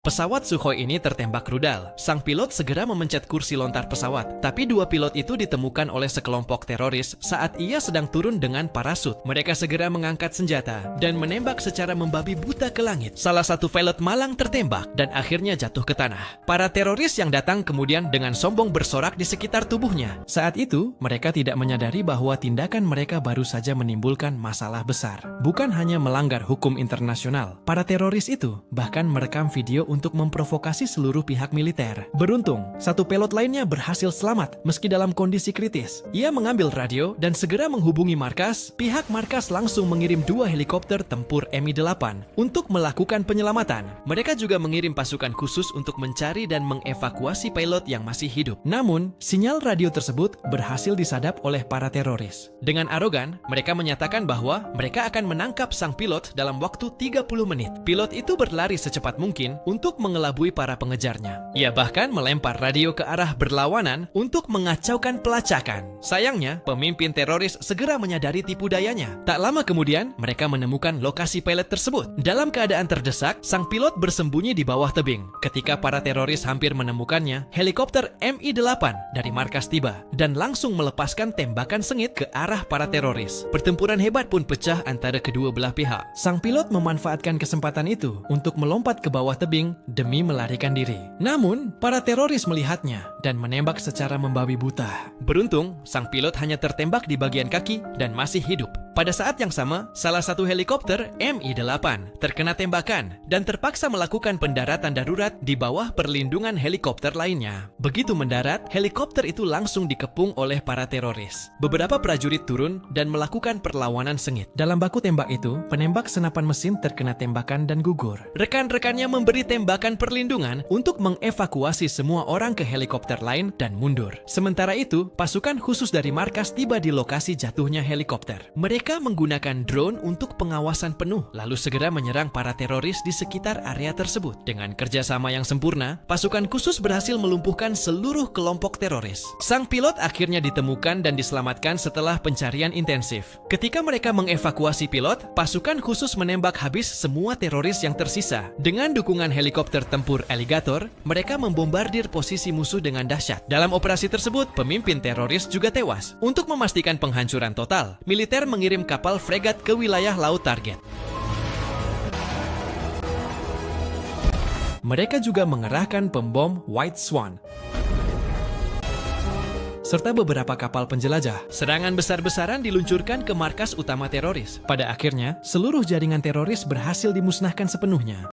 Pesawat Sukhoi ini tertembak rudal. Sang pilot segera memencet kursi lontar pesawat, tapi dua pilot itu ditemukan oleh sekelompok teroris saat ia sedang turun dengan parasut. Mereka segera mengangkat senjata dan menembak secara membabi buta ke langit. Salah satu pilot malang tertembak dan akhirnya jatuh ke tanah. Para teroris yang datang kemudian dengan sombong bersorak di sekitar tubuhnya. Saat itu, mereka tidak menyadari bahwa tindakan mereka baru saja menimbulkan masalah besar. Bukan hanya melanggar hukum internasional, para teroris itu bahkan merekam video untuk memprovokasi seluruh pihak militer. Beruntung, satu pilot lainnya berhasil selamat meski dalam kondisi kritis. Ia mengambil radio dan segera menghubungi markas. Pihak markas langsung mengirim dua helikopter tempur Mi-8 untuk melakukan penyelamatan. Mereka juga mengirim pasukan khusus untuk mencari dan mengevakuasi pilot yang masih hidup. Namun, sinyal radio tersebut berhasil disadap oleh para teroris. Dengan arogan, mereka menyatakan bahwa mereka akan menangkap sang pilot dalam waktu 30 menit. Pilot itu berlari secepat mungkin untuk mengelabui para pengejarnya. Ia bahkan melempar radio ke arah berlawanan untuk mengacaukan pelacakan. Sayangnya, pemimpin teroris segera menyadari tipu dayanya. Tak lama kemudian, mereka menemukan lokasi pilot tersebut. Dalam keadaan terdesak, sang pilot bersembunyi di bawah tebing. Ketika para teroris hampir menemukannya, helikopter Mi-8 dari markas tiba dan langsung melepaskan tembakan sengit ke arah para teroris. Pertempuran hebat pun pecah antara kedua belah pihak. Sang pilot memanfaatkan kesempatan itu untuk melompat ke bawah tebing demi melarikan diri. Namun, para teroris melihatnya dan menembak secara membabi buta. Beruntung, sang pilot hanya tertembak di bagian kaki dan masih hidup. Pada saat yang sama, salah satu helikopter Mi-8 terkena tembakan dan terpaksa melakukan pendaratan darurat di bawah perlindungan helikopter lainnya. Begitu mendarat, helikopter itu langsung dikepung oleh para teroris. Beberapa prajurit turun dan melakukan perlawanan sengit. Dalam baku tembak itu, penembak senapan mesin terkena tembakan dan gugur. Rekan-rekannya memberi tembakan perlindungan untuk mengevakuasi semua orang ke helikopter lain dan mundur. Sementara itu, pasukan khusus dari markas tiba di lokasi jatuhnya helikopter. Mereka menggunakan drone untuk pengawasan penuh, lalu segera menyerang para teroris di sekitar area tersebut. Dengan kerjasama yang sempurna, pasukan khusus berhasil melumpuhkan seluruh kelompok teroris. Sang pilot akhirnya ditemukan dan diselamatkan setelah pencarian intensif. Ketika mereka mengevakuasi pilot, pasukan khusus menembak habis semua teroris yang tersisa. Dengan dukungan helikopter tempur Alligator, mereka membombardir posisi musuh dengan dahsyat. Dalam operasi tersebut, pemimpin teroris juga tewas. Untuk memastikan penghancuran total, militer mengirim kapal fregat ke wilayah laut target. Mereka juga mengerahkan pembom White Swan serta beberapa kapal penjelajah. Serangan besar-besaran diluncurkan ke markas utama teroris. Pada akhirnya, seluruh jaringan teroris berhasil dimusnahkan sepenuhnya.